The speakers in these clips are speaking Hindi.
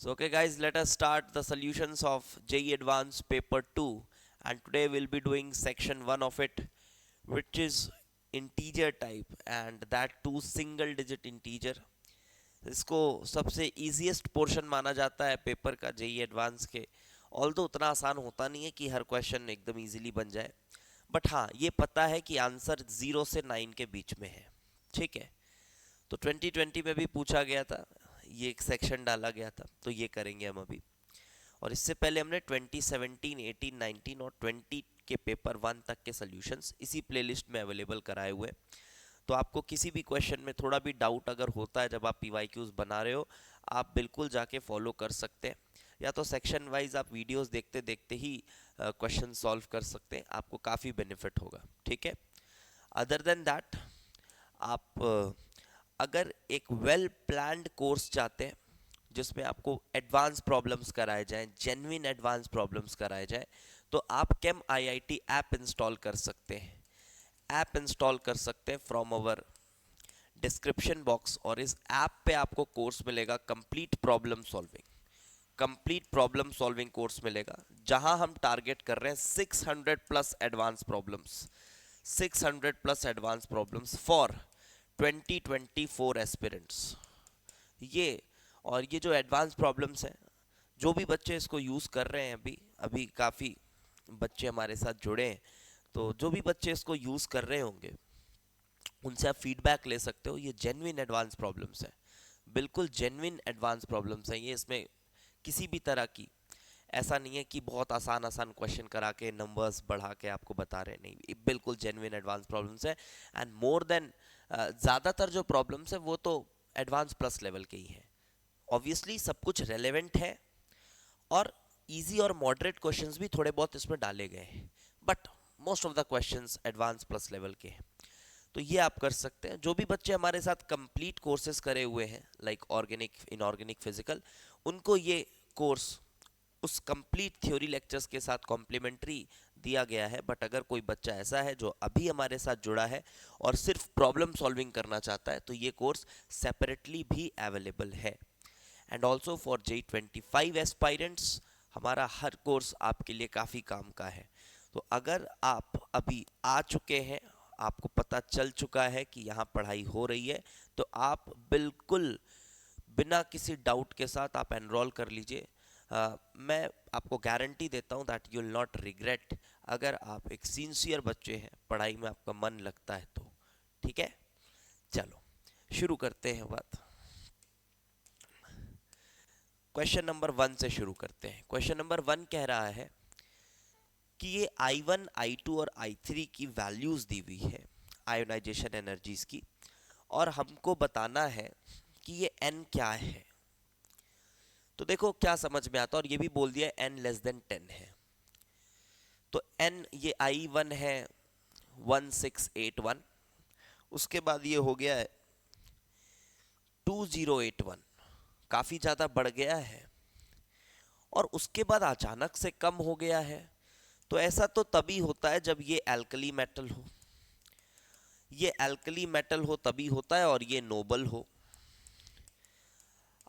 So okay guys, let us start the solutions of JEE Advanced Paper 2, and today we'll be doing section 1 of it, which is integer type, and that too single digit integer. इसको सबसे easiest portion माना जाता है पेपर का JEE एडवांस के। ऑल्दो उतना आसान होता नहीं है कि हर क्वेश्चन एकदम इजीली बन जाए, बट हाँ ये पता है कि आंसर 0 से 9 के बीच में है। ठीक है, तो 2020 में भी पूछा गया था, ये एक सेक्शन डाला गया था, तो ये करेंगे हम अभी। और इससे पहले हमने 2017, 18, 19 और 20 के पेपर 1 तक के सॉल्यूशंस इसी प्लेलिस्ट में अवेलेबल कराए हुए। तो आपको किसी भी क्वेश्चन में थोड़ा भी डाउट अगर होता है जब आप पीवाईक्यूज बना रहे हो, आप बिल्कुल जाके फॉलो कर सकते हैं, या तो सेक्शन वाइज आप वीडियोस देखते देखते ही क्वेश्चन सॉल्व कर सकते हैं, आपको काफ़ी बेनिफिट होगा। ठीक है, अदर देन दैट आप अगर एक वेल प्लान्ड कोर्स चाहते हैं जिसमें आपको एडवांस प्रॉब्लम्स कराए जाएं, जेन्युइन एडवांस प्रॉब्लम्स कराए जाएं, तो आप केम आईआईटी ऐप इंस्टॉल कर सकते हैं। ऐप इंस्टॉल कर सकते हैं फ्रॉम अवर डिस्क्रिप्शन बॉक्स, और इस ऐप पे आपको कोर्स मिलेगा complete problem solving. Complete problem solving course मिलेगा जहां हम टारगेट कर रहे हैं 600 plus advance problems, 600 plus advance problems for 2024 aspirants. ये और ये जो एडवांस प्रॉब्लम्स हैं, जो भी बच्चे इसको यूज़ कर रहे हैं, अभी अभी काफ़ी बच्चे हमारे साथ जुड़े हैं, तो जो भी बच्चे इसको यूज़ कर रहे होंगे उनसे आप फीडबैक ले सकते हो। ये जेन्युइन एडवांस प्रॉब्लम्स हैं, बिल्कुल जेन्युइन एडवांस प्रॉब्लम्स हैं ये। इसमें किसी भी तरह की ऐसा नहीं है कि बहुत आसान आसान क्वेश्चन करा के नंबर्स बढ़ा के आपको बता रहे हैं, नहीं, ये बिल्कुल जेन्युइन एडवांस प्रॉब्लम्स है। एंड मोर देन ज़्यादातर जो प्रॉब्लम्स है वो तो एडवांस प्लस लेवल के ही हैं। ऑब्वियसली सब कुछ रेलेवेंट है, और इजी और मॉडरेट क्वेश्चंस भी थोड़े बहुत इसमें डाले गए हैं, but most of the questions advance plus level के हैं। तो ये आप कर सकते हैं। जो भी बच्चे हमारे साथ कंप्लीट कोर्सेज करे हुए हैं लाइक ऑर्गेनिक, इनऑर्गेनिक, फिजिकल, उनको ये कोर्स उस कंप्लीट थ्योरी लेक्चर्स के साथ कॉम्प्लीमेंट्री दिया गया है। बट अगर कोई बच्चा ऐसा है जो अभी हमारे साथ जुड़ा है और सिर्फ प्रॉब्लम सॉल्विंग करना चाहता है, तो ये कोर्स सेपरेटली भी अवेलेबल है। And also for J25 aspirants हमारा हर कोर्स आपके लिए काफ़ी काम का है। तो अगर आप अभी आ चुके हैं, आपको पता चल चुका है कि यहाँ पढ़ाई हो रही है, तो आप बिल्कुल बिना किसी डाउट के साथ आप एनरोल कर लीजिए। मैं आपको गारंटी देता हूँ that you will not regret, अगर आप एक सिंसियर बच्चे हैं, पढ़ाई में आपका मन लगता है तो। ठीक है, चलो शुरू करते हैं बात। क्वेश्चन नंबर 1 से शुरू करते हैं। क्वेश्चन नंबर 1 कह रहा है कि ये I1, I2 और I3 की वैल्यूज दी हुई है आयोनाइजेशन एनर्जीज की, और हमको बताना है कि ये n क्या है। तो देखो क्या समझ में आता है, और ये भी बोल दिया n लेस देन 10 है। तो n ये I1 है 1681, उसके बाद ये हो गया है 2081, काफ़ी ज़्यादा बढ़ गया है, और उसके बाद अचानक से कम हो गया है। तो ऐसा तो तभी होता है जब ये एल्कली मेटल हो, ये एल्कली मेटल हो तभी होता है, और ये नोबल हो।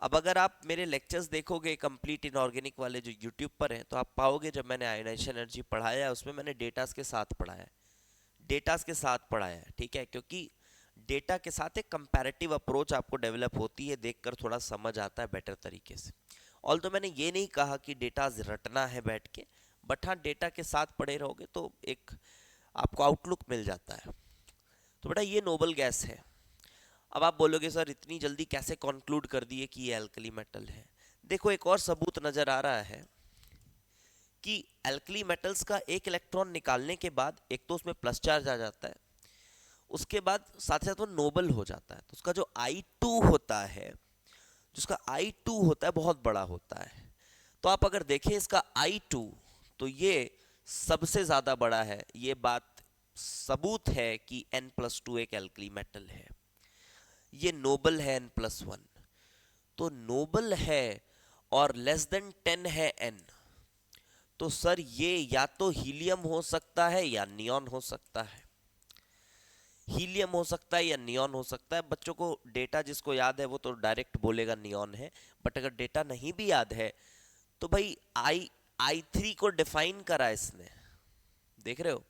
अब अगर आप मेरे लेक्चर्स देखोगे कंप्लीट इनऑर्गेनिक वाले जो यूट्यूब पर हैं, तो आप पाओगे जब मैंने आयोनाइजेशन एनर्जी पढ़ाया है उसमें मैंने डेटास के साथ पढ़ाया है, डेटास के साथ पढ़ाया है। ठीक है, क्योंकि डेटा के साथ एक कंपैरेटिव अप्रोच आपको डेवलप होती है, देखकर थोड़ा समझ आता है बेटर तरीके से। ऑल तो मैंने ये नहीं कहा कि डेटा रटना है बैठ के, बट हाँ डेटा के साथ पढ़े रहोगे तो एक आपको आउटलुक मिल जाता है। तो बेटा ये नोबल गैस है। अब आप बोलोगे सर इतनी जल्दी कैसे कंक्लूड कर दिए कि ये एल्कली मेटल है। देखो एक और सबूत नजर आ रहा है कि एल्कली मेटल्स का एक इलेक्ट्रॉन निकालने के बाद एक तो उसमें प्लस चार्ज आ जाता है, उसके बाद साथ साथ वो नोबल हो जाता है। तो उसका जो I2 होता है, जिसका I2 होता है बहुत बड़ा होता है। तो आप अगर देखें इसका I2, तो ये सबसे ज़्यादा बड़ा है। ये बात सबूत है कि N+2 एक एल्कली मेटल है। ये नोबल है N+1, तो नोबल है और लेस देन 10 है N, तो सर ये या तो हीलियम हो सकता है या नियॉन हो सकता है। हीलियम हो सकता है या नियॉन हो सकता है। बच्चों को डेटा जिसको याद है वो तो डायरेक्ट बोलेगा नियॉन है, बट अगर डेटा नहीं भी याद है तो भाई आई थ्री को डिफाइन करा इसने, देख रहे हो,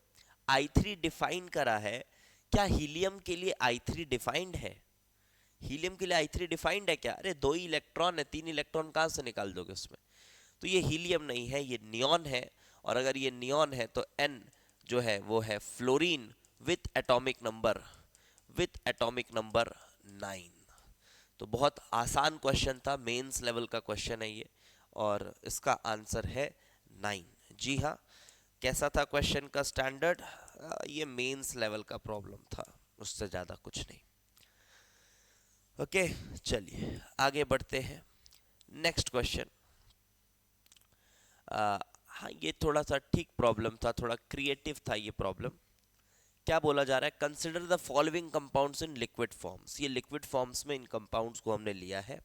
आई थ्री डिफाइन करा है। क्या हीलियम के लिए आई थ्री डिफाइंड है? हीलियम के लिए आई थ्री डिफाइंड है क्या? अरे दो ही इलेक्ट्रॉन है, तीन इलेक्ट्रॉन कहाँ से निकाल दोगे उसमें? तो ये हीलियम नहीं है, ये नियॉन है। और अगर ये नियॉन है तो एन जो है वो है फ्लोरीन विथ एटॉमिक नंबर 9। तो बहुत आसान क्वेश्चन था, मेंस लेवल का क्वेश्चन है ये, और इसका आंसर है 9। जी हाँ, कैसा था क्वेश्चन का स्टैंडर्ड? ये मेंस लेवल का प्रॉब्लम था, उससे ज़्यादा कुछ नहीं। ओके, चलिए आगे बढ़ते हैं। नेक्स्ट क्वेश्चन, हाँ ये थोड़ा सा ठीक प्रॉब्लम था, थोड़ा क्रिएटिव था ये प्रॉब्लम। क्या बोला जा रहा है? Consider the following compounds in liquid forms. ये लिक्विड फॉर्म्स में इन कंपाउंड्स को हमने लिया है।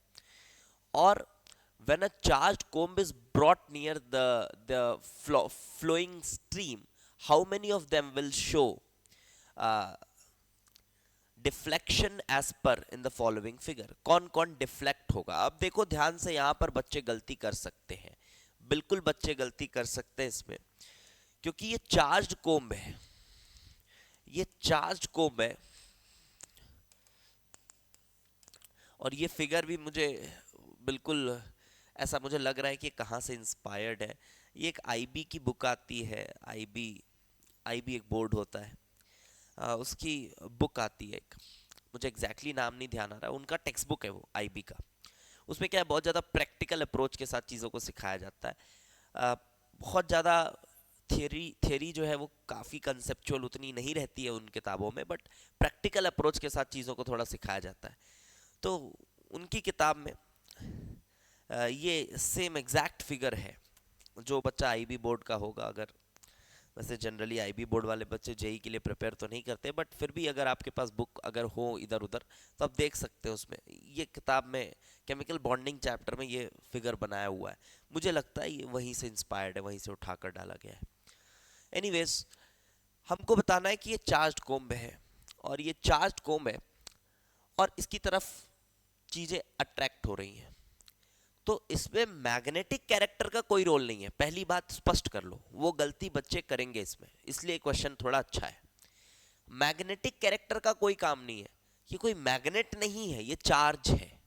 और when a charged comb is brought near the flowing stream, how many of them will show uh, deflection as per in the following figure? कौन कौन डिफ्लेक्ट होगा? अब देखो ध्यान से, यहां पर बच्चे गलती कर सकते हैं, बिल्कुल बच्चे गलती कर सकते हैं इसमें, क्योंकि ये चार्ज्ड कोम्ब है, ये चार्ज्ड कोम्ब है। और ये फिगर भी मुझे बिल्कुल ऐसा मुझे लग रहा है कि कहाँ से इंस्पायर्ड है। ये एक आईबी की बुक आती है, आईबी, आईबी एक बोर्ड होता है, उसकी बुक आती है एक, मुझे एग्जैक्टली नाम नहीं ध्यान आ रहा, उनका टेक्स्ट बुक है वो आईबी का। उसमें क्या है, बहुत ज़्यादा प्रैक्टिकल अप्रोच के साथ चीज़ों को सिखाया जाता है। बहुत ज़्यादा थियरी जो है वो काफ़ी कंसेप्चुअल उतनी नहीं रहती है उन किताबों में, बट प्रैक्टिकल अप्रोच के साथ चीज़ों को थोड़ा सिखाया जाता है। तो उनकी किताब में ये सेम एग्जैक्ट फिगर है। जो बच्चा आईबी बोर्ड का होगा, अगर, वैसे जनरली आईबी बोर्ड वाले बच्चे जेई के लिए प्रिपेयर तो नहीं करते, बट फिर भी अगर आपके पास बुक अगर हो इधर उधर तो आप देख सकते हो, उसमें ये किताब में केमिकल बॉन्डिंग चैप्टर में ये फिगर बनाया हुआ है। मुझे लगता है ये वहीं से इंस्पायर्ड है, वहीं से उठाकर डाला गया है। एनीवेज, हमको बताना है कि ये चार्ज्ड कोम्ब है, और ये चार्ज्ड कोम्ब है और इसकी तरफ चीज़ें अट्रैक्ट हो रही हैं। तो इसमें मैग्नेटिक कैरेक्टर का कोई रोल नहीं है, पहली बात स्पष्ट कर लो, वो गलती बच्चे करेंगे इसमें, इसलिए क्वेश्चन थोड़ा अच्छा है। मैग्नेटिक कैरेक्टर का कोई काम नहीं है, ये कोई मैग्नेट नहीं है, ये चार्ज है,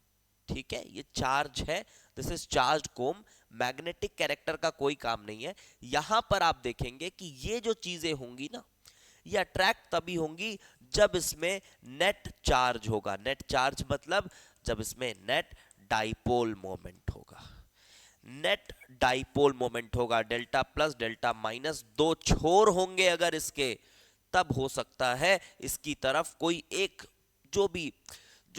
ठीक है, ये चार्ज है, this is charged comb. Magnetic character का कोई काम नहीं है। यहां पर आप देखेंगे कि ये जो चीजें होंगी ना, ये अट्रैक्ट तभी होंगी जब इसमें नेट चार्ज होगा। नेट चार्ज मतलब जब इसमें नेट डाइपोल मोमेंट होगा। नेट डाइपोल मोमेंट होगा, डेल्टा प्लस डेल्टा माइनस दो छोर होंगे अगर इसके, तब हो सकता है इसकी तरफ कोई एक, जो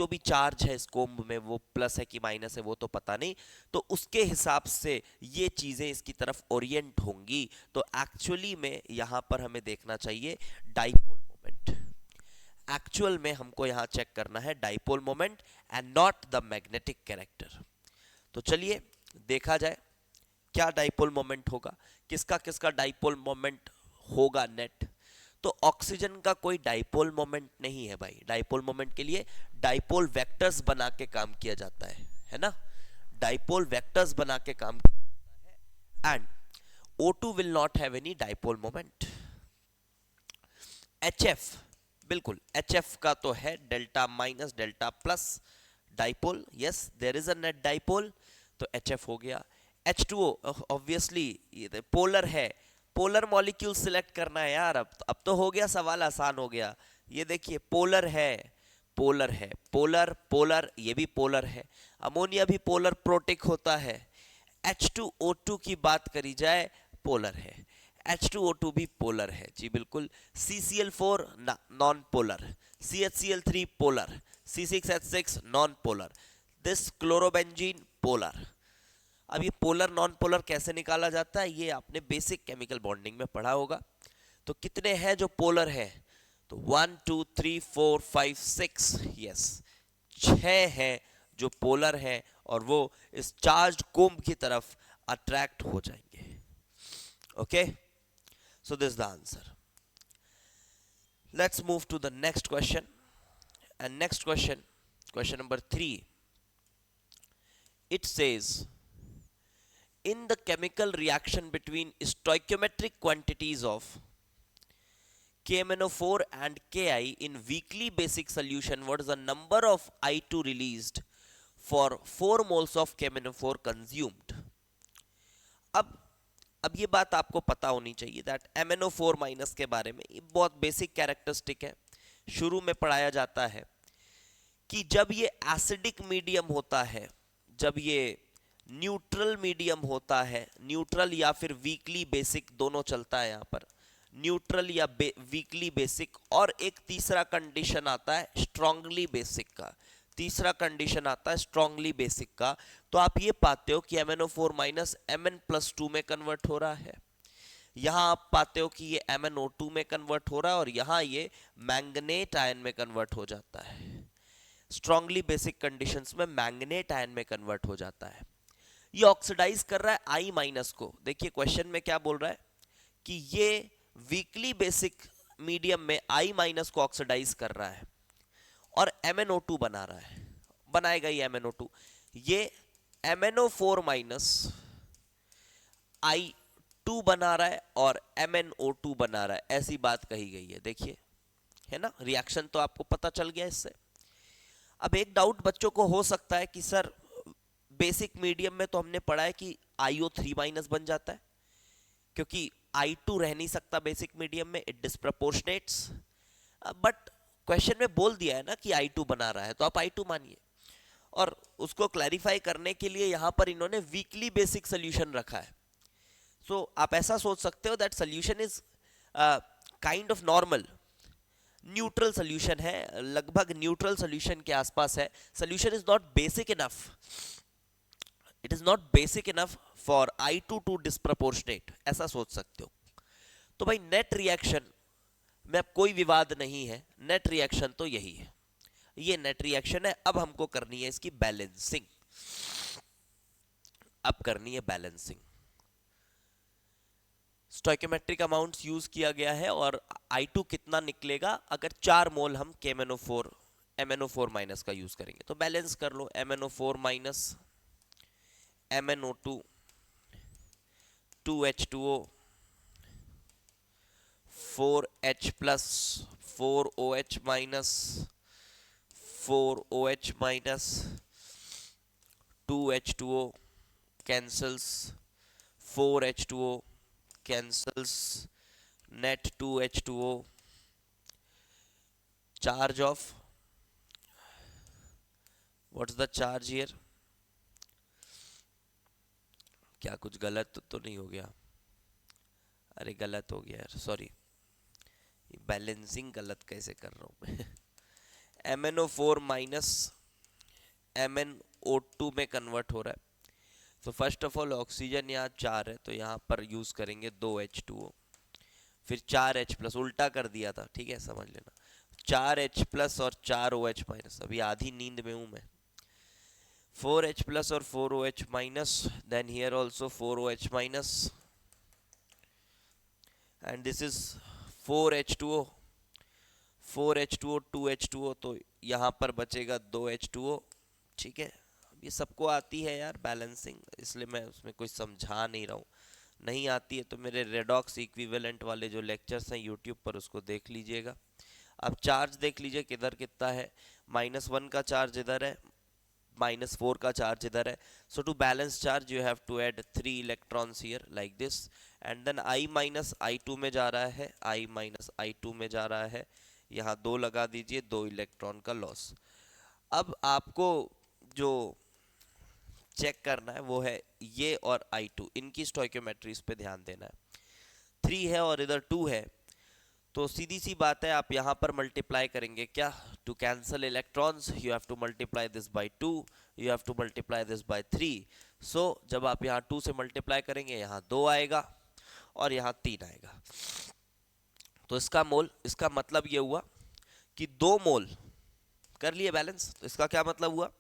भी चार्ज है इस कोम्ब में, वो प्लस है कि माइनस है वो तो पता नहीं, तो उसके हिसाब से ये चीजें इसकी तरफ ओरिएंट होंगी। तो एक्चुअली में यहां पर हमें देखना चाहिए डाइपोल मोमेंट। एक्चुअल में हमको यहां चेक करना है dipole moment and not the magnetic character. तो चलिए देखा जाए क्या डाइपोल मोमेंट होगा, किसका किसका डाइपोल मोमेंट होगा नेट। तो ऑक्सीजन का कोई डाइपोल मोमेंट नहीं है भाई। डाइपोल मोमेंट के लिए डाइपोल वेक्टर्स बना के काम किया जाता है ना, डाइपोल वेक्टर्स बना के काम किया जाता है। And O2 will not have any dipole moment. HF, बिल्कुल HF का तो है delta minus delta plus dipole, yes there is a net dipole, तो HF हो गया। H2O ऑब्वियसली ये पोलर है, पोलर मॉलिक्यूल सिलेक्ट करना है यार। अब तो हो गया, सवाल आसान हो गया। ये देखिए पोलर है, पोलर है, पोलर पोलर, ये भी पोलर है। अमोनिया भी पोलर प्रोटिक होता है। H2O2 की बात करी जाए, पोलर है। H2O2 भी पोलर है जी बिल्कुल। CCl4 non polar, CHCl3 polar, C6H6 non polar, this chlorobenzene polar. अब ये पोलर नॉन पोलर कैसे निकाला जाता है, ये आपने बेसिक केमिकल बॉन्डिंग में पढ़ा होगा। तो कितने हैं जो पोलर है? तो 1 2 3 4 5 6, यस 6 हैं जो पोलर हैं, और वो इस चार्ज्ड कोम्ब की तरफ अट्रैक्ट हो जाएंगे। Okay, so this the answer. Let's move to the next question. And next question, question number 3. It says, in the chemical reaction between stoichiometric quantities of KMnO4 and Ki in weakly basic solution, what is the number of I2 released for 4 moles of KMnO4 consumed? अब ये बात आपको पता होनी चाहिए दैट MnO4 माइनस के बारे में, ये बहुत बेसिक कैरेक्टरिस्टिक है, शुरू में पढ़ाया जाता है कि जब ये एसिडिक मीडियम होता है, जब ये न्यूट्रल मीडियम होता है, न्यूट्रल या फिर वीकली बेसिक दोनों चलता है यहाँ पर, न्यूट्रल या वीकली बेसिक, और एक तीसरा कंडीशन आता है स्ट्रांगली बेसिक का, तीसरा कंडीशन आता है स्ट्रांगली बेसिक का, तो आप ये पाते हो कि MnO4 माइनस Mn+2 में कन्वर्ट हो रहा है, यहाँ आप पाते हो कि ये MnO2 में कन्वर्ट हो रहा है, और यहाँ ये मैंगनेट आयन में कन्वर्ट हो जाता है, स्ट्रांगली बेसिक कंडीशंस में मैंगनेट आयन में कन्वर्ट हो जाता है। ये ऑक्सीडाइज कर रहा है I माइनस को, देखिए क्वेश्चन में क्या बोल रहा है कि ये वीकली बेसिक मीडियम में I माइनस को ऑक्सीडाइज कर रहा है और MnO2 बना रहा है, बनाएगा ये MnO2, ये MnO4 माइनस I2 बना रहा है और MnO2 बना रहा है, ऐसी बात कही गई है, देखिए है ना, रिएक्शन तो आपको पता चल गया इससे। अब एक डाउट बच्चों को हो सकता है कि सर बेसिक मीडियम में तो हमने पढ़ा है कि IO3 माइनस बन जाता है, क्योंकि I2 रह नहीं सकता बेसिक मीडियम में, इट डिस्प्रपोर्शनेट्स, बट क्वेश्चन में बोल दिया है ना कि I2 बना रहा है, तो आप I2 मानिए। और उसको क्लैरिफाई करने के लिए यहां पर इन्होंने वीकली बेसिक सोल्यूशन रखा है, सो आप ऐसा सोच सकते हो that solution is kind of normal, neutral solution है, लगभग न्यूट्रल सोल्यूशन के आसपास है, solution is not basic enough, it is not basic enough for I2 to disproportionate, ऐसा सोच सकते हो। तो भाई नेट रिएक्शन में अब कोई विवाद नहीं है, नेट रिएक्शन तो यही है, ये नेट रिएक्शन है। अब हमको करनी है इसकी बैलेंसिंग, अब करनी है बैलेंसिंग। स्टोइकोमेट्रिक अमाउंट्स यूज किया गया है और I2 कितना निकलेगा अगर 4 मोल हम MnO4 माइनस का यूज करेंगे, तो बैलेंस कर लो, MnO4 minus MnO2 2H2O 4H plus 4OH minus 4OH minus 2H2O cancels, 4H2O cancels, net 2H2O, charge of, what's the charge here, क्या कुछ गलत तो नहीं हो गया, अरे गलत हो गया यार, सॉरी, बैलेंसिंग गलत कैसे कर रहा हूँ मैं MnO4 माइनस MnO2 में कन्वर्ट हो रहा है, तो फर्स्ट ऑफ ऑल ऑक्सीजन यहाँ 4 है, तो यहाँ पर यूज करेंगे 2H2O, फिर 4H प्लस, उल्टा कर दिया था, ठीक है समझ लेना, 4H प्लस और 4OH माइनस, अभी आधी नींद में हूँ मैं, 4H प्लस और 4OH minus, then here also 4OH minus, and this is 4H2O 2H2O, तो यहाँ पर बचेगा 2H2O, ठीक है। ये सबको आती है यार बैलेंसिंग, इसलिए मैं उसमें कुछ समझा नहीं रहा हूँ, नहीं आती है तो मेरे रेडॉक्स इक्विवेलेंट वाले जो लेक्चर्स हैं यूट्यूब पर उसको देख लीजिएगा। अब चार्ज देख लीजिए किधर कितना है, -1 का चार्ज इधर है, -4 का चार्ज इधर है, so to balance charge you have to add 3 electrons here like this, and then I minus I2 में जा रहा है, I माइनस I2 में जा रहा है, यहाँ 2 लगा दीजिए, 2 इलेक्ट्रॉन का लॉस। अब आपको जो चेक करना है वो है ये और I2, इनकी स्टोइकोमेट्रीज पे ध्यान देना है, 3 है और इधर 2 है, तो सीधी सी बात है आप यहाँ पर मल्टीप्लाई करेंगे क्या, to cancel electrons you have to multiply this by 2, you have to multiply this by 3, so जब आप यहाँ 2 से मल्टीप्लाई करेंगे यहाँ 2 आएगा और यहाँ 3 आएगा, तो इसका मतलब ये हुआ कि 2 मोल कर लिए बैलेंस, तो इसका क्या मतलब हुआ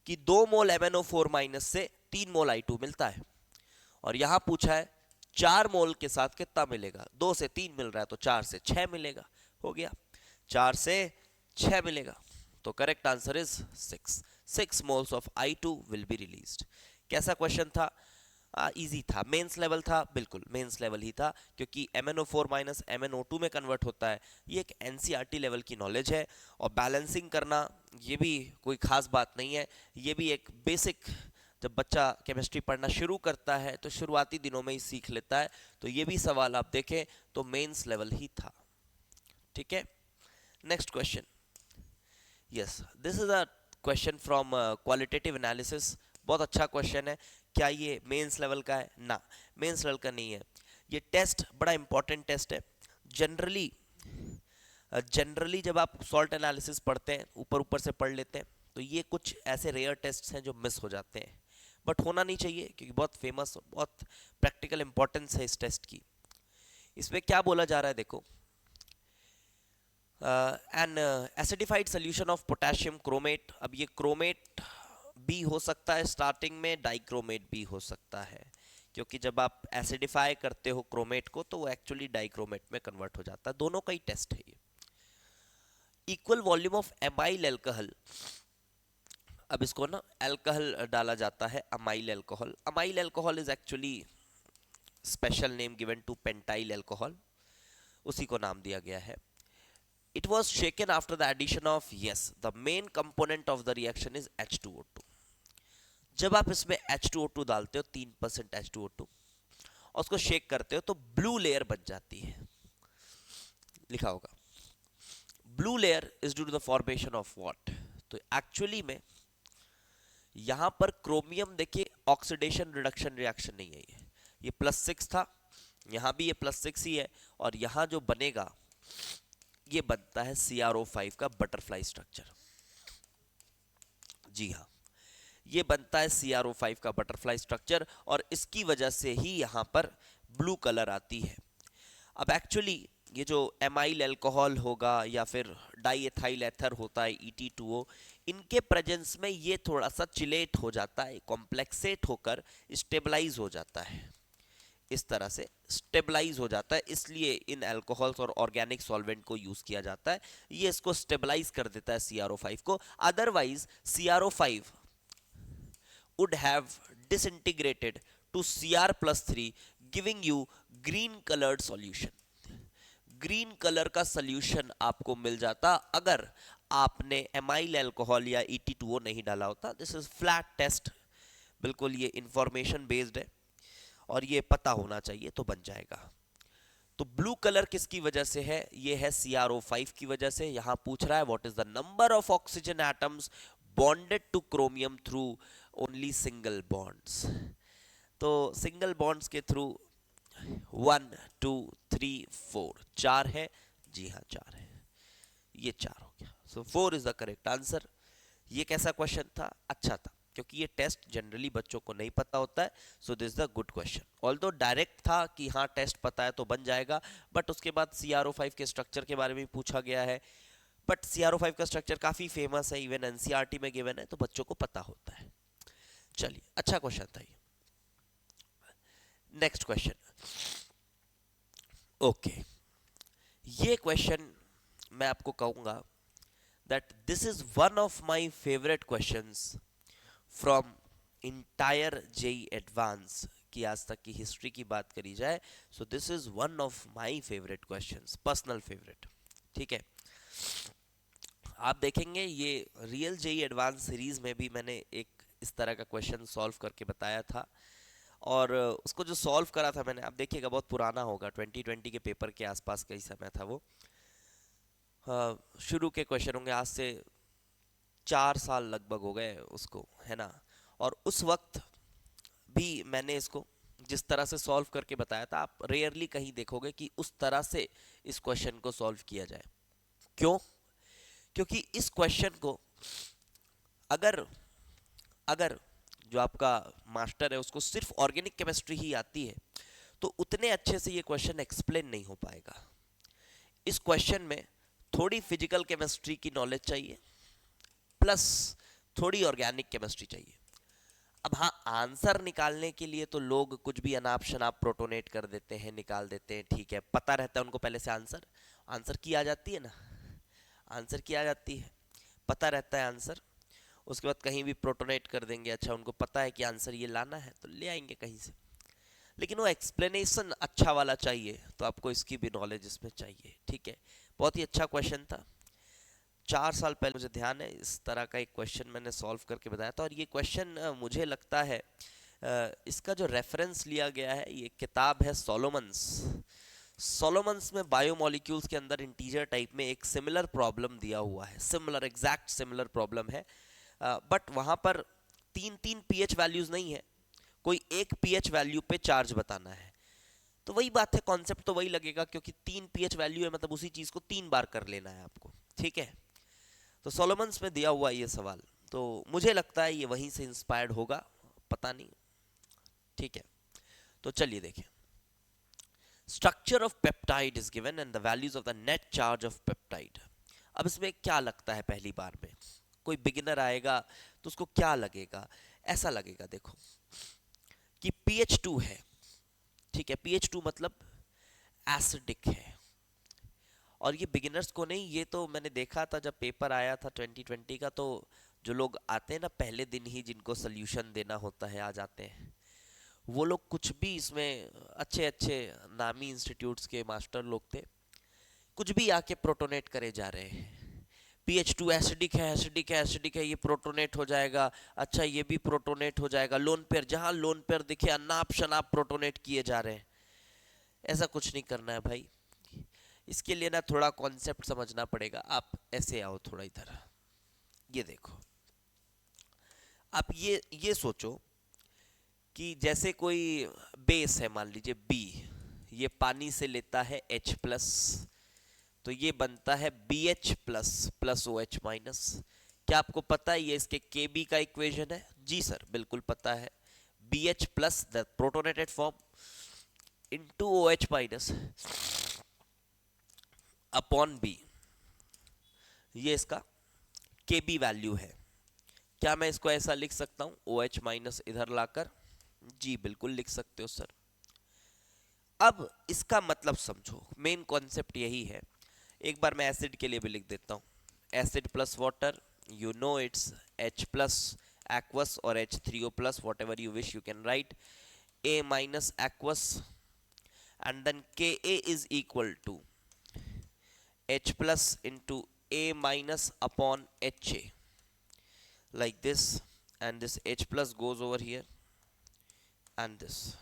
कि 2 मोल MnO4 माइनस से 3 मोल I2 मिलता है, और यहां पूछा है 4 मोल के साथ कितना मिलेगा, 2 से 3 मिल रहा है तो 4 से 6 मिलेगा, हो गया। 4 से 6 मिलेगा, तो correct answer is 6. 6 moles of I2 will be released. कैसा क्वेश्चन था? इजी था, मेंस लेवल था, बिल्कुल मेंस लेवल ही था, क्योंकि MnO4 माइनस MnO2 में कन्वर्ट होता है. ये एक NCERT लेवल की नॉलेज है, और बैलेंसिंग करना ये भी कोई खास बात नहीं है. ये भी एक बेसिक, जब बच्चा केमिस्ट्री पढ़ना शुरू करता है तो शुरुआती दिनों में ही सीख लेता है. तो ये भी सवाल आप देखें तो मेंस लेवल ही था. ठीक है, next question. Yes, this is a question from qualitative analysis. बहुत अच्छा क्वेश्चन है. क्या ये मेंस लेवल का है? ना, मेंस लेवल का नहीं है. ये टेस्ट बड़ा इंपॉर्टेंट टेस्ट है. जनरली जब आप सॉल्ट एनालिसिस पढ़ते हैं, ऊपर ऊपर से पढ़ लेते हैं, तो ये कुछ ऐसे रेयर टेस्ट हैं जो मिस हो जाते हैं. बट होना नहीं चाहिए, क्योंकि बहुत फेमस, बहुत प्रैक्टिकल इंपॉर्टेंस है इस टेस्ट की. इसमें क्या बोला जा रहा है, देखो. An acidified solution of potassium chromate. अब ये क्रोमेट भी हो सकता है स्टार्टिंग में, डाइक्रोमेट भी हो सकता है, क्योंकि जब आप एसिडिफाई करते हो क्रोमेट को तो वो एक्चुअली डाइक्रोमेट में कन्वर्ट हो जाता है. दोनों का ही टेस्ट है ये. Equal volume of amyl alcohol. अब इसको ना एल्कोहल डाला जाता है, amyl alcohol. Amyl alcohol is actually special name given to pentyl alcohol, उसी को नाम दिया गया है. It was shaken after the addition of, yes, the main component of the reaction is H2O2. जब आप इसमें H2O2 डालते हो, 3% H2O2, और उसको शेक करते हो तो ब्लू लेयर बन जाती है. लिखा होगा blue layer is due to the formation of what. तो एक्चुअली में यहां पर क्रोमियम, देखिए ऑक्सीडेशन रिडक्शन रिएक्शन नहीं है. ये +6 था, यहां भी ये +6 ही है, और यहां जो बनेगा ये बनता है CrO5 का बटरफ्लाई स्ट्रक्चर. जी हाँ, ये बनता है CrO5 का बटरफ्लाई स्ट्रक्चर, और इसकी वजह से ही यहां पर ब्लू कलर आती है. अब एक्चुअली ये जो एमाइल अल्कोहल होगा या फिर डाइएथाइल एथर होता है ET2O, इनके प्रेजेंस में ये थोड़ा सा चिलेट हो जाता है, कॉम्प्लेक्सेट होकर स्टेबलाइज हो जाता है. इस तरह से स्टेबलाइज हो जाता है, इसलिए इन अल्कोहल्स और ऑर्गेनिक सॉल्वेंट को यूज किया जाता है. ये इसको स्टेबलाइज कर देता है CrO5 को. Otherwise CrO5 would have disintegrated to Cr+3, giving you green colored solution. Green colour का सॉल्यूशन आपको मिल जाता अगर आपने एमाइल अल्कोहल या ET2O नहीं डाला होता. दिस इज फ्लैट टेस्ट, बिल्कुल ये इंफॉर्मेशन बेस्ड है, और ये पता होना चाहिए तो बन जाएगा. तो ब्लू कलर किसकी वजह से है? ये है CrO5 की वजह से. यहां पूछ रहा है what is the number of oxygen atoms bonded two chromium through only single bonds. तो सिंगल बॉन्ड्स के थ्रू 1 2 3 4 4 है. जी हाँ, 4 है. ये 4 हो गया. सो 4 इज द करेक्ट आंसर. ये कैसा क्वेश्चन था? अच्छा था, क्योंकि ये टेस्ट जनरली बच्चों को नहीं पता होता है. So this is the good question. Although direct था कि हाँ टेस्ट पता है तो बन जाएगा, बट उसके बाद CrO5 के स्ट्रक्चर के बारे में पूछा गया है. बट CrO5 का स्ट्रक्चर काफी फेमस है, इवन NCERT में गिवन है, तो बच्चों को पता होता है. चलिए, अच्छा क्वेश्चन था ये. Next question. ओके, ये क्वेश्चन मैं आपको कहूंगा that this is one of my favorite questions from entire JEE Advance की आज तक की हिस्ट्री की बात करी जाए. so this is one of my favorite questions, personal favorite. ठीक है, आप देखेंगे ये रियल JEE एडवांस सीरीज में भी मैंने एक इस तरह का क्वेश्चन सॉल्व करके बताया था, और उसको जो सॉल्व करा था मैंने, आप देखिएगा बहुत पुराना होगा, 2020 के पेपर के आसपास का ही समय था वो. शुरू के क्वेश्चन होंगे, आज से 4 साल लगभग हो गए उसको, है ना. और उस वक्त भी मैंने इसको जिस तरह से सॉल्व करके बताया था, आप रेयरली कहीं देखोगे कि उस तरह से इस क्वेश्चन को सॉल्व किया जाए. क्यों? क्योंकि इस क्वेश्चन को अगर अगर जो आपका मास्टर है उसको सिर्फ ऑर्गेनिक केमिस्ट्री ही आती है, तो उतने अच्छे से ये क्वेश्चन एक्सप्लेन नहीं हो पाएगा. इस क्वेश्चन में थोड़ी फिजिकल केमिस्ट्री की नॉलेज चाहिए, प्लस थोड़ी ऑर्गेनिक केमिस्ट्री चाहिए. अब हाँ, आंसर निकालने के लिए तो लोग कुछ भी अनाप शनाप प्रोटोनेट कर देते हैं, निकाल देते हैं, ठीक है, पता रहता है उनको पहले से आंसर की आ जाती है ना. आंसर की आ जाती है, पता रहता है आंसर, उसके बाद कहीं भी प्रोटोनेट कर देंगे। अच्छा, उनको पता है कि आंसर ये लाना है तो ले आएंगे कहीं से, लेकिन वो एक्सप्लेनेशन अच्छा वाला चाहिए, तो आपको इसकी भी नॉलेज इसमें चाहिए। ठीक है, बहुत ही अच्छा क्वेश्चन था। 4 साल पहले मुझे ध्यान है इस तरह का एक क्वेश्चन मैंने सॉल्व करके बताया था, और ये क्वेश्चन मुझे लगता है इसका जो रेफरेंस लिया गया है, ये किताब है सोलोमन्स। सोलोमन्स में बायोमोलिक्यूल्स के अंदर इंटीजर टाइप में एक सिमिलर प्रॉब्लम दिया हुआ है, सिमिलर एग्जैक्ट सिमिलर प्रॉब्लम है, बट वहां पर तीन तीन पीएच वैल्यूज नहीं है, कोई एक पीएच वैल्यू पे चार्ज बताना है। तो वही बात है, कॉन्सेप्ट तो वही लगेगा, क्योंकि 3 पीएच वैल्यू है, मतलब उसी चीज को 3 बार कर लेना है आपको। ठीक है, तो सोलोमन्स में दिया हुआ ये सवाल, तो मुझे लगता है ये वहीं से इंस्पायर्ड होगा, पता नहीं। ठीक है, तो चलिए देखें। Structure of peptide is given and the values of the net charge of peptide. अब इसमें क्या लगता है, पहली बार में कोई बिगिनर आएगा तो उसको क्या लगेगा, ऐसा लगेगा देखो कि pH2 है। ठीक है, pH2 मतलब एसिडिक है, और ये बिगिनर्स को नहीं, ये तो मैंने देखा था जब पेपर आया था 2020 का, तो जो लोग आते हैं ना पहले दिन ही, जिनको सोल्यूशन देना होता है, आ जाते हैं वो लोग, कुछ भी इसमें अच्छे अच्छे नामी इंस्टीट्यूट्स के मास्टर लोग थे, कुछ भी आके प्रोटोनेट करे जा रहे हैं। pH2 एसिडिक है, एसिडिक है, एसिडिक है, ये प्रोटोनेट हो जाएगा, अच्छा ये भी प्रोटोनेट हो जाएगा, लोन पेयर जहां लोन पेयर दिखे अनाप शनाप प्रोटोनेट किए जा रहे हैं। ऐसा कुछ नहीं करना है भाई, इसके लिए ना थोड़ा कॉन्सेप्ट समझना पड़ेगा। आप ऐसे आओ थोड़ा इधर, ये देखो, आप ये सोचो कि जैसे कोई बेस है, मान लीजिए बी, ये पानी से लेता है H+, तो ये बनता है BH प्लस OH माइनस। क्या आपको पता है ये इसके KB का इक्वेशन है? जी सर, बिल्कुल पता है। BH plus the protonated form into OH minus upon B, ये इसका KB वैल्यू है। क्या मैं इसको ऐसा लिख सकता हूं, OH माइनस इधर लाकर? जी बिल्कुल लिख सकते हो सर। अब इसका मतलब समझो, मेन कॉन्सेप्ट यही है। एक बार मैं एसिड के लिए भी लिख देता हूँ, acid plus water, you know it's H plus aqueous or H3O plus, whatever you wish you can write, A minus aqueous, and then Ka is equal to H plus into A minus upon Ha, like this, and this H plus goes over here and this,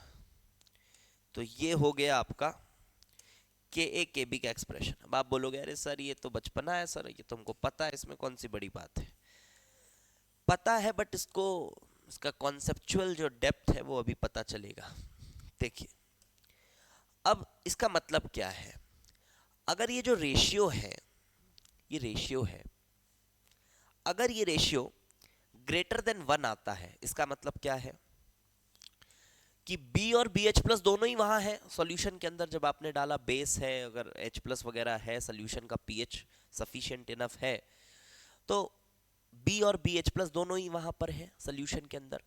तो ये हो गया आपका KA KB का एक्सप्रेशन। अब आप बोलोगे अरे सर ये तो बचपना है सर, ये तो हमको पता है, इसमें कौन सी बड़ी बात है। पता है, बट इसका कॉन्सेप्चुअल जो डेप्थ है वो अभी पता चलेगा। देखिए, अब इसका मतलब क्या है, अगर ये जो रेशियो है, ये रेशियो है, अगर ये रेशियो ग्रेटर देन 1 आता है, इसका मतलब क्या है कि B और BH प्लस दोनों ही वहां है सॉल्यूशन के अंदर। जब आपने डाला बेस है, अगर H प्लस वगैरह है, सॉल्यूशन का pH सफिशिएंट इनफ है, तो B और BH प्लस दोनों ही वहां पर है सॉल्यूशन के अंदर।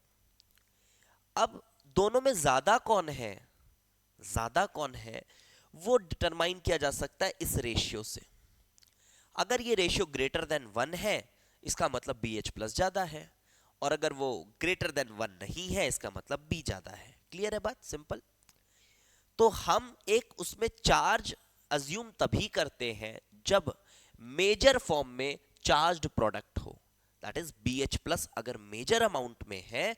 अब दोनों में ज्यादा कौन है, ज्यादा कौन है वो डिटरमाइन किया जा सकता है इस रेशियो से। अगर ये रेशियो ग्रेटर देन 1 है, इसका मतलब BH प्लस ज्यादा है, और अगर वो ग्रेटर देन 1 नहीं है, इसका मतलब B ज्यादा है। क्लियर है बात, सिंपल। तो हम एक उसमें चार्ज अज्यूम तभी करते हैं जब मेजर फॉर्म में चार्ज्ड प्रोडक्ट हो, दैट इज BH प्लस अगर मेजर अमाउंट में है,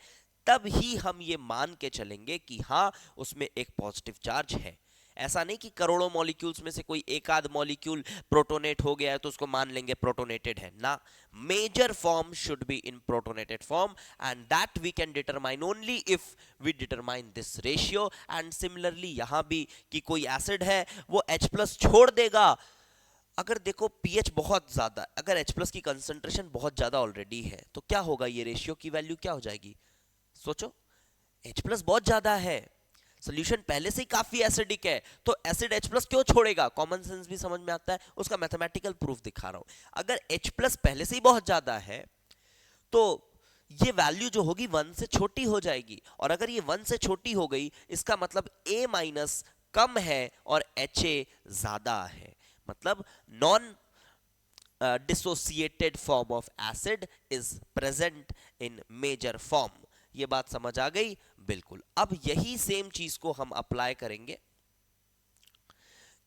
तब ही हम ये मान के चलेंगे कि हाँ उसमें एक पॉजिटिव चार्ज है। ऐसा नहीं कि करोड़ों मॉलिक्यूल्स में से कोई एक आध मॉलिक्यूल प्रोटोनेट हो गया है तो उसको मान लेंगे प्रोटोनेटेड है ना। Major form should be in protonated form, and that we can determine only if we determine this ratio. And similarly यहां भी कि कोई एसिड है वो H प्लस छोड़ देगा, अगर देखो pH बहुत ज्यादा, अगर H प्लस की कंसंट्रेशन बहुत ज्यादा ऑलरेडी है, तो क्या होगा, ये रेशियो की वैल्यू क्या हो जाएगी, सोचो। H प्लस बहुत ज्यादा है, सोल्यूशन पहले से ही काफी एसिडिक है, तो एसिड H प्लस क्यों छोड़ेगा, कॉमन सेंस भी समझ में आता है, उसका मैथमेटिकल प्रूफ दिखा रहा हूं। अगर H प्लस पहले से ही बहुत ज्यादा है, तो ये वैल्यू जो होगी 1 से छोटी हो जाएगी, और अगर ये 1 से छोटी हो गई, इसका मतलब A माइनस कम है और HA ज्यादा है, मतलब non dissociated form of acid is present in major form. ये बात समझ आ गई? बिल्कुल। अब यही सेम चीज को हम अप्लाई करेंगे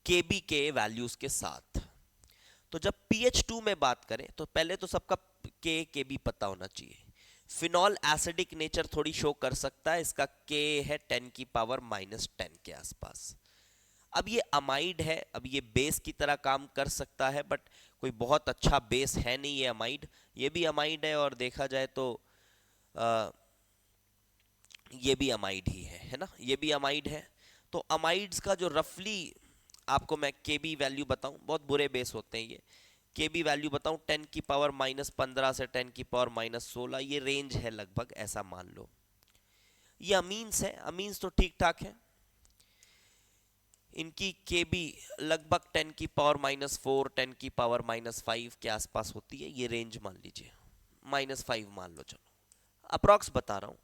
Kb के वैल्यूज के साथ। तो जब pH2 में बात करें तो पहले तो सबका K Kb पता होना चाहिए। फिनॉल एसिडिक नेचर थोड़ी शो कर सकता है, इसका K है 10 की पावर -10 के आसपास। अब ये अमाइड है, अब ये बेस की तरह काम कर सकता है, बट कोई बहुत अच्छा बेस है नहीं ये अमाइड। ये भी अमाइड है और देखा जाए तो ये भी अमाइड ही है ना, ये भी अमाइड है। तो अमाइड्स का जो रफली आपको मैं Kb वैल्यू बताऊं, बहुत बुरे बेस होते हैं ये। Kb वैल्यू बताऊं 10 की पावर -15 से 10 की पावर -16, ये रेंज है लगभग, ऐसा मान लो। ये अमीन्स है, अमीन्स तो ठीक ठाक है, इनकी Kb लगभग 10 की पावर -4 10 की पावर -5 के आसपास होती है, ये रेंज मान लीजिए, -5 मान लो, चलो अप्रॉक्स बता रहा हूं,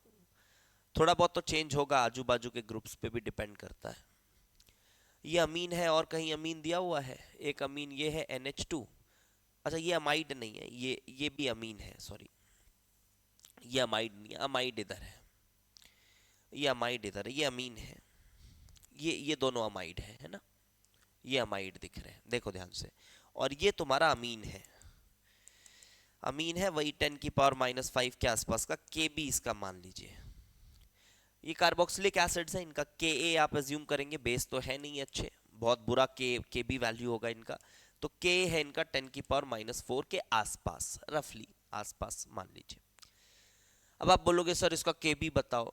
थोड़ा बहुत तो चेंज होगा, आजू बाजू के ग्रुप्स पे भी डिपेंड करता है। ये अमीन है और कहीं अमीन दिया हुआ है, एक अमीन ये है NH2। अच्छा ये अमाइड नहीं है, ये भी अमीन है, सॉरी ये अमाइड नहीं है, अमाइड इधर है, ये अमाइड इधर है, ये अमीन है, ये दोनों अमाइड है ना, ये अमाइड दिख रहे हैं, देखो ध्यान से। और ये तुम्हारा अमीन है, अमीन है वही 10 की पावर -5 के आसपास का, Kb इसका मान लीजिए। ये कार्बोक्सिलिक एसिड्स हैं, इनका Ka आप एज्यूम करेंगे, बेस तो है नहीं अच्छे, बहुत बुरा Kb वैल्यू होगा इनका, तो K है इनका 10 की पावर -4 के आसपास, रफली आसपास मान लीजिए। अब आप बोलोगे सर इसका Kb बताओ,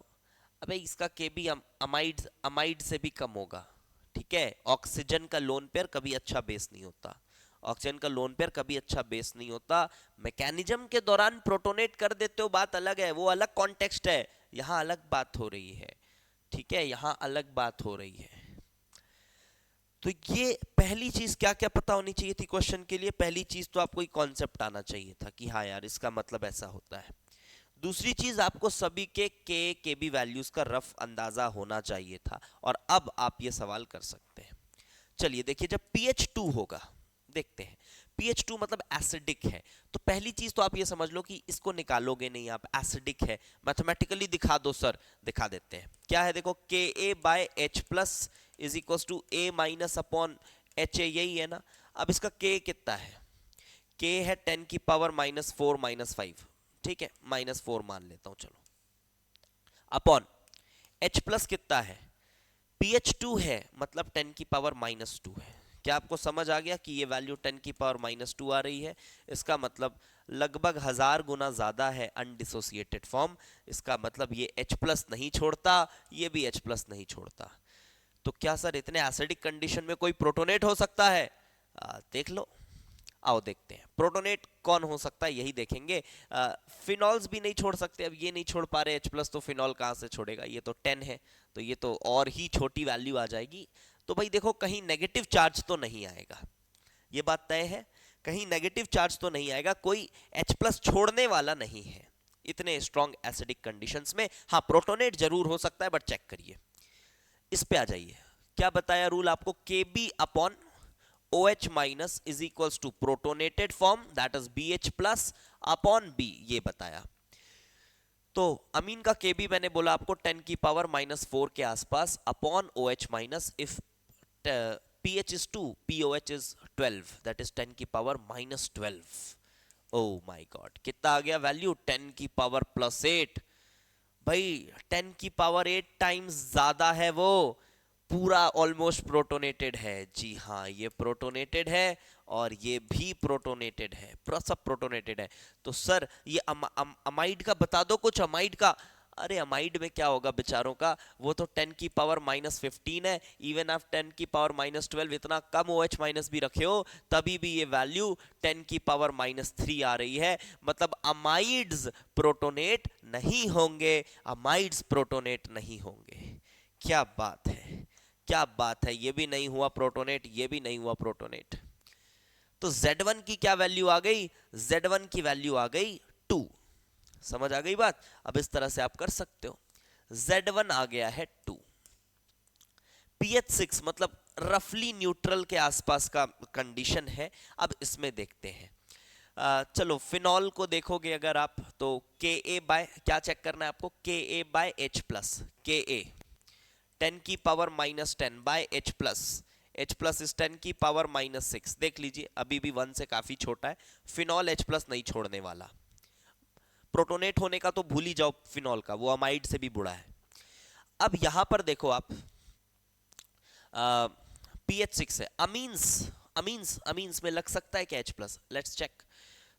अबे इसका Kb अमाइड से भी कम होगा, ठीक है। ऑक्सीजन का लोन पेयर कभी अच्छा बेस नहीं होता, ऑक्सीजन का लोन पेयर कभी अच्छा बेस नहीं होता। मैकेनिज्म के दौरान प्रोटोनेट कर देते हो, बात अलग है, वो अलग कॉन्टेक्स्ट है, यहां अलग बात हो रही है, ठीक है, यहां अलग बात हो रही है। तो ये पहली चीज क्या क्या पता होनी चाहिए थी क्वेश्चन के लिए, पहली चीज तो आपको कॉन्सेप्ट आना चाहिए था कि हाँ यार इसका मतलब ऐसा होता है। दूसरी चीज आपको सभी के Kb वैल्यूज का रफ अंदाजा होना चाहिए था, और अब आप ये सवाल कर सकते हैं। चलिए देखिए, जब pH2 होगा, देखते हैं pH2 मतलब एसिडिक है, तो पहली चीज तो आप ये समझ लो कि इसको निकालोगे नहीं आप, एसिडिक है, मैथमेटिकली दिखा दो सर, दिखा देते हैं। क्या है देखो, Ka/H plus is equal to A minus upon HA, यही है ना। अब इसका K कितना है, K है 10 की पावर -4 -5, ठीक है, -4 मान लेता हूं चलो, अपॉन H प्लस कितना है, pH2 है, मतलब 10 की पावर -2 है। क्या आपको समझ आ गया कि ये वैल्यू 10 की पावर -2 आ रही है, इसका मतलब लगभग 1000 गुना ज्यादा है अनडिसोसिएटेड फॉर्म, इसका मतलब ये H प्लस नहीं छोड़ता, ये भी H प्लस नहीं छोड़ता। तो क्या सर इतने एसिडिक कंडीशन में कोई प्रोटोनेट हो सकता है? देख लो, आओ देखते हैं प्रोटोनेट कौन हो सकता है, यही देखेंगे। फिनॉल्स भी नहीं छोड़ सकते, अब ये नहीं छोड़ पा रहे H प्लस, तो फिनॉल कहाँ से छोड़ेगा, ये तो 10 है, तो ये तो और ही छोटी वैल्यू आ जाएगी। तो भाई देखो कहीं नेगेटिव चार्ज तो नहीं आएगा, ये बात तय है, कहीं नेगेटिव चार्ज तो नहीं आएगा, कोई H प्लस छोड़ने वाला नहीं है इतने स्ट्रॉन्ग एसिडिक कंडीशंस में। हाँ प्रोटोनेट जरूर हो सकता है, बट चेक करिए, इस पे आ जाइए। क्या बताया रूल आपको, Kb upon OH minus is equals to protonated form that is BH plus upon B, ये बताया। तो अमीन का Kb मैंने बोला आपको 10 की पावर -4 के आसपास, upon OH minus, if pH is 2 POH is 12, that is 10 की पावर -12। oh my god, कितना आ गया वैल्यू, 10 की पावर +8। भाई 10 की पावर 8 टाइम्स ज्यादा है, वो पूरा ऑलमोस्ट प्रोटोनेटेड है। जी हाँ, ये प्रोटोनेटेड है और ये भी प्रोटोनेटेड है, सब प्रोटोनेटेड है। तो सर ये अमाइड का बता दो कुछ, अमाइड का। अरे अमाइड में क्या होगा बेचारों का, वो तो 10 की पावर -15 है, इवन आप 10 की पावर -12 इतना कम OH माइनस भी रखे हो, तभी भी ये वैल्यू 10 की पावर -3 आ रही है। मतलब अमाइड्स प्रोटोनेट नहीं होंगे, अमाइड्स प्रोटोनेट नहीं होंगे। क्या बात है, क्या बात है, ये भी नहीं हुआ प्रोटोनेट, ये भी नहीं हुआ प्रोटोनेट। तो Z1 की क्या वैल्यू आ गई, Z1 की वैल्यू आ गई 2। समझ आ गई बात, अब इस तरह से आप कर सकते हो, Z1 आ गया है 2। pH6 मतलब रफली न्यूट्रल के आसपास का कंडीशन है। अब इसमें देखते हैं चलो फिनॉल को देखोगे अगर आप तो के ए बाय क्या चेक करना है आपको, के ए बाय एच प्लस, के ए 10 की power -10 by H plus is 10 की पावर -6। देख लीजिए अभी भी 1 से काफी छोटा है, फिनॉल एच प्लस नहीं छोड़ने वाला। प्रोटोनेट होने का तो भूल ही जाओ फिनॉल का, वो अमाइड से भी बुरा है। अब यहां पर देखो आप pH6 है, अमीन्स अमीन्स अमीन्स में लग सकता है क्या एच प्लस, लेट्स चेक।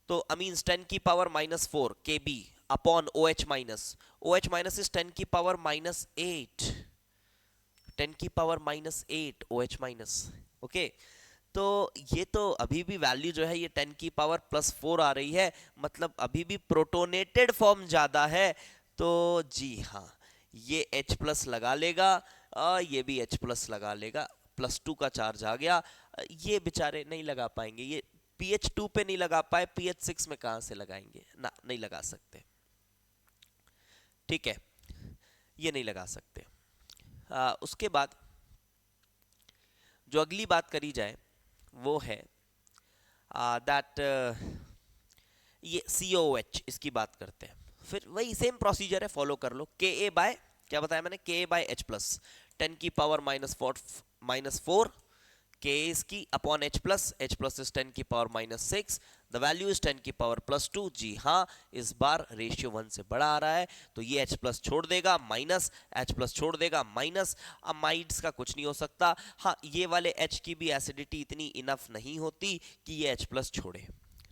तो अमीन्स 10 की power -4 Kb upon OH minus, OH minus is 10 की पावर -8, 10 की पावर -8 OH माइनस। ओके, तो ये तो अभी भी वैल्यू जो है ये 10 की पावर +4 आ रही है, मतलब अभी भी प्रोटोनेटेड फॉर्म ज्यादा है। तो जी हाँ, ये H प्लस लगा लेगा, ये भी H प्लस लगा लेगा, +2 का चार्ज आ गया। ये बेचारे नहीं लगा पाएंगे, ये pH2 पे नहीं लगा पाए, pH6 में कहां से लगाएंगे ना, नहीं लगा सकते। ठीक है, ये नहीं लगा सकते। उसके बाद जो अगली बात करी जाए वो है दैट ये COOH, इसकी बात करते हैं। फिर वही सेम प्रोसीजर है, फॉलो कर लो। के ए बाय क्या बताया मैंने, के ए बाय एच प्लस 10 की पावर -4 के इज की अपॉन एच प्लस इज 10 की पावर -6, द वैल्यू इज 10 की पावर +2। जी हाँ, इस बार रेशियो 1 से बड़ा आ रहा है, तो ये H प्लस छोड़ देगा माइनस, H प्लस छोड़ देगा माइनस। अमाइड्स का कुछ नहीं हो सकता। हाँ, ये वाले H की भी एसिडिटी इतनी इनफ नहीं होती कि ये H प्लस छोड़े।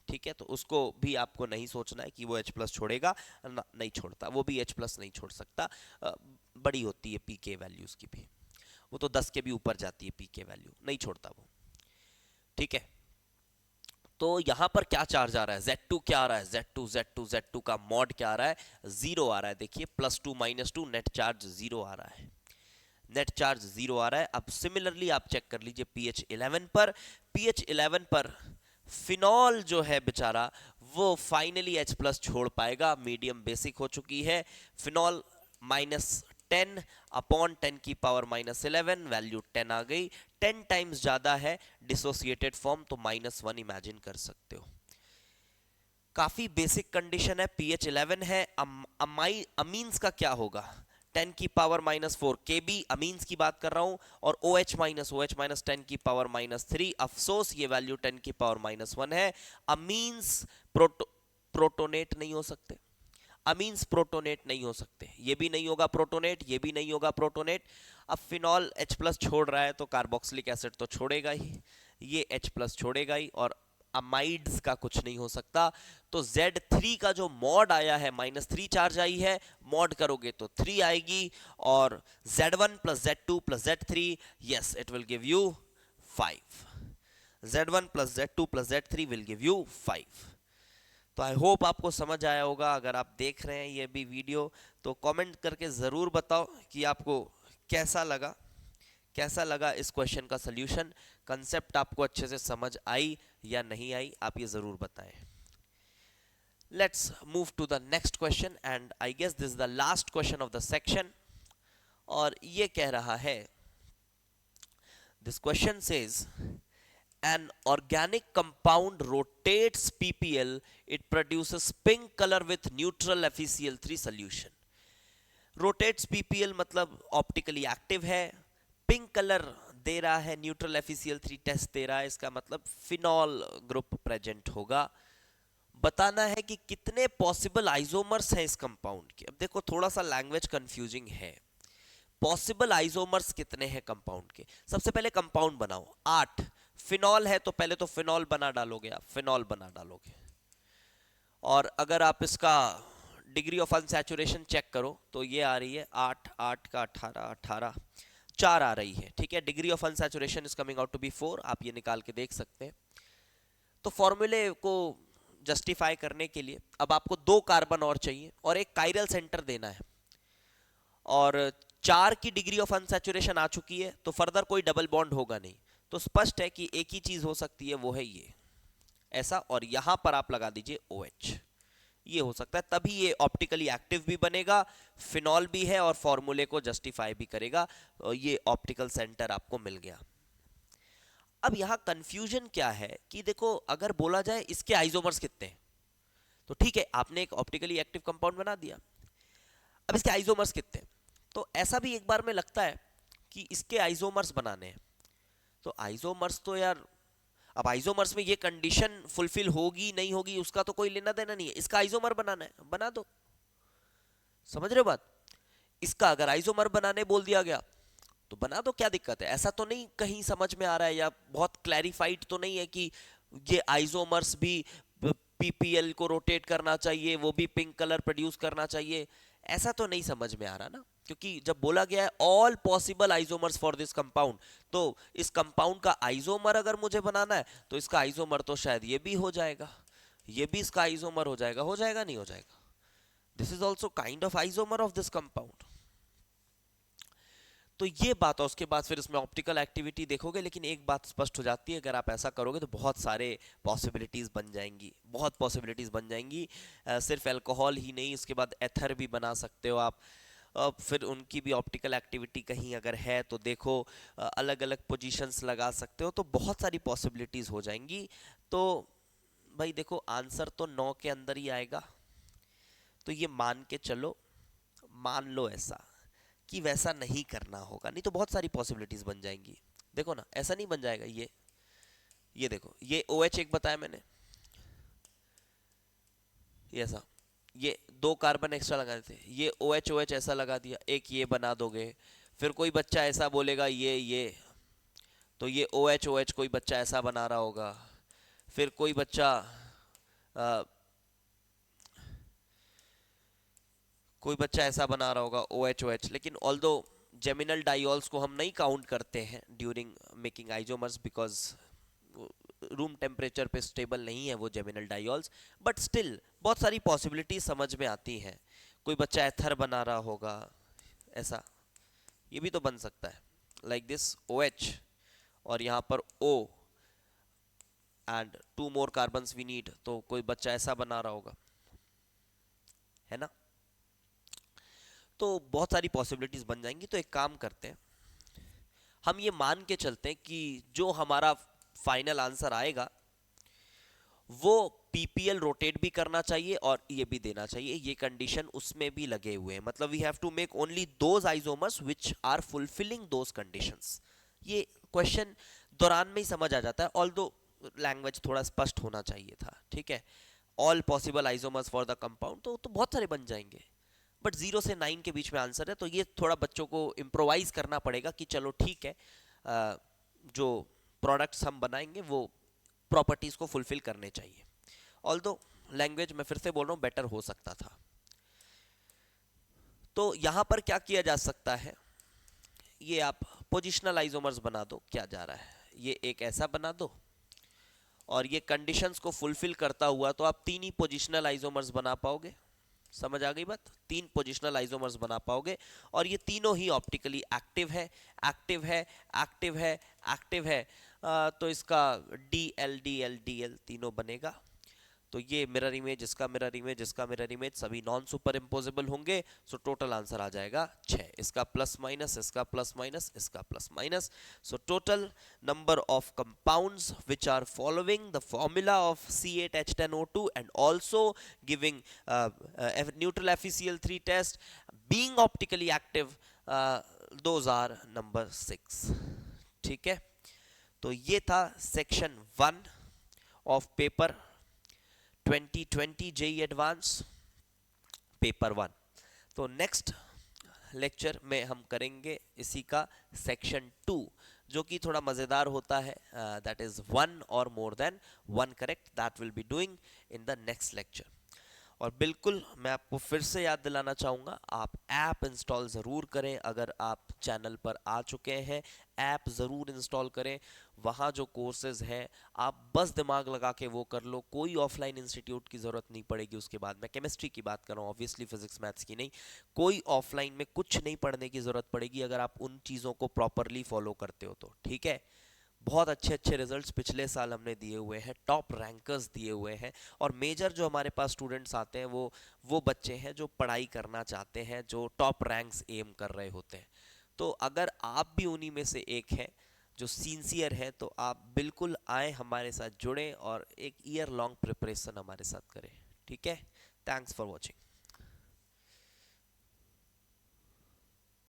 ठीक है, तो उसको भी आपको नहीं सोचना है कि वो H प्लस छोड़ेगा, नहीं छोड़ता, वो भी H प्लस नहीं छोड़ सकता। बड़ी होती है पीके वैल्यूज की भी, वो तो 10 के भी ऊपर जाती है पीके वैल्यू, नहीं छोड़ता वो। ठीक है, तो यहां पर क्या चार्ज आ रहा है, Z2 क्या आ रहा है, Z2 का मॉड क्या आ रहा है, 0 आ रहा है। देखिए +2 -2 नेट चार्ज 0 आ रहा है, नेट चार्ज 0 आ रहा है। अब सिमिलरली आप चेक कर लीजिए pH11 पर, pH11 पर फिनॉल जो है बेचारा वो फाइनली H प्लस छोड़ पाएगा, मीडियम बेसिक हो चुकी है। फिनॉल -10 अपॉन 10 की पावर -11, वैल्यू 10 आ गई, 10 टाइम्स ज्यादा है डिसोसिएटेड फॉर्म, तो -1 इमेजिन कर सकते हो। काफी बेसिक कंडीशन है, pH11 है। अमीन्स का क्या होगा, 10 की पावर -4 Kb अमीन्स की बात कर रहा हूं, और OH माइनस 10 की पावर -3। अफसोस ये वैल्यू 10 की पावर -1 है। अमीन्स प्रोटोनेट नहीं हो सकते, अमीन्स प्रोटोनेट नहीं हो सकते, ये भी नहीं होगा प्रोटोनेट, ये भी नहीं होगा प्रोटोनेट। अब फिनॉल H प्लस छोड़ रहा है तो कार्बोक्सिलिक एसिड तो छोड़ेगा ही, ये H प्लस छोड़ेगा ही, और अमाइड्स का कुछ नहीं हो सकता। तो Z3 का जो मॉड आया है, -3 चार्ज आई है, मॉड करोगे तो 3 आएगी, और Z1 + Z2 + Z3, yes it will give you 5। Z1 + Z2 + Z3 will give you 5। तो आई होप आपको समझ आया होगा। अगर आप देख रहे हैं ये भी वीडियो तो कमेंट करके ज़रूर बताओ कि आपको कैसा लगा इस क्वेश्चन का सल्यूशन, कंसेप्ट आपको अच्छे से समझ आई या नहीं आई, आप ये ज़रूर बताएं। Let's move to the next question, and I guess this is the last question of the section. और ये कह रहा है, this question says an organic compound rotates PPL, it produces pink color with neutral FeCl3 solution। rotates PPL मतलब ऑप्टिकली एक्टिव है, पिंक कलर दे रहा है, न्यूट्रल FeCl3 टेस्ट दे रहा है, इसका मतलब फिनॉल ग्रुप प्रेजेंट होगा। बताना है कि कितने पॉसिबल आइसोमर्स हैं इस कंपाउंड के। अब देखो थोड़ा सा लैंग्वेज कंफ्यूजिंग है, पॉसिबल आइसोमर्स कितने हैं कंपाउंड के। सबसे पहले कंपाउंड बनाओ, 8 फिनॉल है तो पहले तो फिनॉल बना डालोगे, आप फिनॉल बना डालोगे। और अगर आप इसका डिग्री ऑफ अनसैचुरेशन चेक करो तो ये आ रही है 8 8 का 18 18 4 आ रही है। ठीक है, degree of unsaturation is coming out to be 4, आप ये निकाल के देख सकते हैं। तो फॉर्मूले को जस्टिफाई करने के लिए अब आपको 2 कार्बन और चाहिए और एक कायरल सेंटर देना है, और 4 की डिग्री ऑफ अनसैचुरेशन आ चुकी है, तो फर्दर कोई डबल बॉन्ड होगा नहीं, तो स्पष्ट है कि एक ही चीज हो सकती है, वो है ये ऐसा, और यहां पर आप लगा दीजिए OH, ये हो सकता है, तभी ये ऑप्टिकली एक्टिव भी बनेगा, फिनॉल भी है और फॉर्मूले को जस्टिफाई भी करेगा, और ये ऑप्टिकल सेंटर आपको मिल गया। अब यहाँ कंफ्यूजन क्या है कि देखो, अगर बोला जाए इसके आइसोमर्स कितने हैं, तो ठीक है, आपने एक ऑप्टिकली एक्टिव कंपाउंड बना दिया। अब इसके आइसोमर्स कितने हैं, तो ऐसा भी एक बार में लगता है कि इसके आइसोमर्स बनाने हैं। तो आइसोमर्स तो यार, अब आइसोमर्स में ये कंडीशन फुलफिल होगी नहीं होगी उसका तो कोई लेना देना नहीं है, इसका आइसोमर बनाना है, बना दो। समझ रहे हो बात? इसका अगर आइसोमर बनाने बोल दिया गया तो बना दो, क्या दिक्कत है? ऐसा तो नहीं कहीं समझ में आ रहा है या बहुत क्लैरिफाइड तो नहीं है कि ये आइसोमर्स भी पीपीएल को रोटेट करना चाहिए, वो भी पिंक कलर प्रोड्यूस करना चाहिए, ऐसा तो नहीं समझ में आ रहा ना। क्योंकि जब बोला गया है all possible isomers for this compound, तो इस कंपाउंड का आइसोमर अगर मुझे बनाना है तो इसका आइसोमर तो शायद ये भी हो जाएगा, ये भी इसका आइसोमर हो जाएगा नहीं हो जाएगा? This is also kind of isomer of this compound. तो ये बात, और उसके बाद फिर इसमें ऑप्टिकल एक्टिविटी देखोगे, लेकिन एक बात स्पष्ट हो जाती है, अगर आप ऐसा करोगे तो बहुत सारे पॉसिबिलिटीज़ बन जाएंगी, बहुत पॉसिबिलिटीज़ बन जाएंगी। सिर्फ अल्कोहल ही नहीं, इसके बाद एथर भी बना सकते हो आप। फिर उनकी भी ऑप्टिकल एक्टिविटी कहीं अगर है तो देखो, अलग अलग पोजीशंस लगा सकते हो, तो बहुत सारी पॉसिबिलिटीज़ हो जाएंगी। तो भाई देखो, आंसर तो 9 के अंदर ही आएगा। तो ये मान के चलो, मान लो ऐसा कि वैसा नहीं करना होगा, नहीं तो बहुत सारी पॉसिबिलिटीज बन जाएंगी। देखो ना, ऐसा नहीं बन जाएगा। ये देखो, ये OH एक बताया मैंने, ये ऐसा, ये 2 कार्बन एक्स्ट्रा लगाने थे, ये OH ऐसा लगा दिया, एक ये बना दोगे। फिर कोई बच्चा ऐसा बोलेगा ये, तो ये OH कोई बच्चा ऐसा बना रहा होगा। फिर कोई बच्चा ऐसा बना रहा होगा OH, लेकिन ऑल्दो जेमिनल डाइऑल्स को हम नहीं काउंट करते हैं during making isomers, because room temperature पे स्टेबल नहीं है वो जेमिनल डाइऑल्स। बट स्टिल बहुत सारी पॉसिबिलिटी समझ में आती हैं। कोई बच्चा एथर बना रहा होगा ऐसा, ये भी तो बन सकता है, लाइक दिस OH और यहाँ पर O and 2 more carbons we need, तो कोई बच्चा ऐसा बना रहा होगा, है ना? तो बहुत सारी पॉसिबिलिटीज बन जाएंगी। तो एक काम करते हैं, हम ये मान के चलते हैं कि जो हमारा फाइनल आंसर आएगा वो पीपीएल रोटेट भी करना चाहिए और ये भी देना चाहिए, ये कंडीशन उसमें भी लगे हुए हैं। मतलब we have to make only those isomers which are fulfilling those conditions. ये क्वेश्चन दौरान में ही समझ आ जाता है, ऑल्दो लैंग्वेज थोड़ा स्पष्ट होना चाहिए था। ठीक है, all possible isomers for the compound, तो बहुत सारे बन जाएंगे। बट 0 से 9 के बीच में आंसर है, तो ये थोड़ा बच्चों को इम्प्रोवाइज करना पड़ेगा कि चलो ठीक है, जो प्रोडक्ट्स हम बनाएंगे वो प्रॉपर्टीज को फुलफिल करने चाहिए। ऑल्दो लैंग्वेज मैं फिर से बोल रहा हूँ बेटर हो सकता था। तो यहाँ पर क्या किया जा सकता है, ये आप पोजिशनल आइसोमर्स बना दो, क्या जा रहा है, ये एक ऐसा बना दो और ये कंडीशंस को फुलफिल करता हुआ तो आप 3 ही पोजिशनल आइसोमर्स बना पाओगे। समझ आ गई बात? 3 पोजिशनल आइसोमर्स बना पाओगे और ये तीनों ही ऑप्टिकली एक्टिव है, एक्टिव है, एक्टिव है, एक्टिव है। तो इसका DL तीनों बनेगा। तो ये मिरर इमेज, इसका मिरर इमेज, इसका मिरर इमेज सभी नॉन सुपर इम्पोजेबल होंगे। सो टोटल आंसर आ जाएगा 6। इसका प्लस माइनस, इसका प्लस माइनस, इसका plus minus. So total number of compounds which are following the formula of C8H10O2 and also giving neutral FeCl3 test being optically active, those are number 6। ठीक है, तो ये था section 1 of paper 2020 JEE advance paper 1। तो नेक्स्ट लेक्चर में हम करेंगे इसी का सेक्शन 2, जो कि थोड़ा मज़ेदार होता है, दैट इज़ 1 और more than 1 correct, that will be doing in the next lecture. और बिल्कुल मैं आपको फिर से याद दिलाना चाहूँगा, आप ऐप इंस्टॉल ज़रूर करें। अगर आप चैनल पर आ चुके हैं, ऐप ज़रूर इंस्टॉल करें। वहाँ जो कोर्सेज हैं आप बस दिमाग लगा के वो कर लो, कोई ऑफलाइन इंस्टीट्यूट की ज़रूरत नहीं पड़ेगी। उसके बाद मैं केमिस्ट्री की बात कर रहा हूँ, ऑब्वियसली फिजिक्स मैथ्स की नहीं। कोई ऑफलाइन में कुछ नहीं पढ़ने की ज़रूरत पड़ेगी अगर आप उन चीज़ों को प्रॉपरली फॉलो करते हो तो। ठीक है, बहुत अच्छे अच्छे रिजल्ट्स पिछले साल हमने दिए हुए हैं, टॉप रैंकर्स दिए हुए हैं। और मेजर जो हमारे पास स्टूडेंट्स आते हैं वो बच्चे हैं जो पढ़ाई करना चाहते हैं, जो टॉप रैंक्स एम कर रहे होते हैं। तो अगर आप भी उन्हीं में से एक हैं जो सिंसियर है, तो आप बिल्कुल आए, हमारे साथ जुड़ें और एक ईयर लॉन्ग प्रिपरेशन हमारे साथ करें। ठीक है, थैंक्स फॉर वॉचिंग।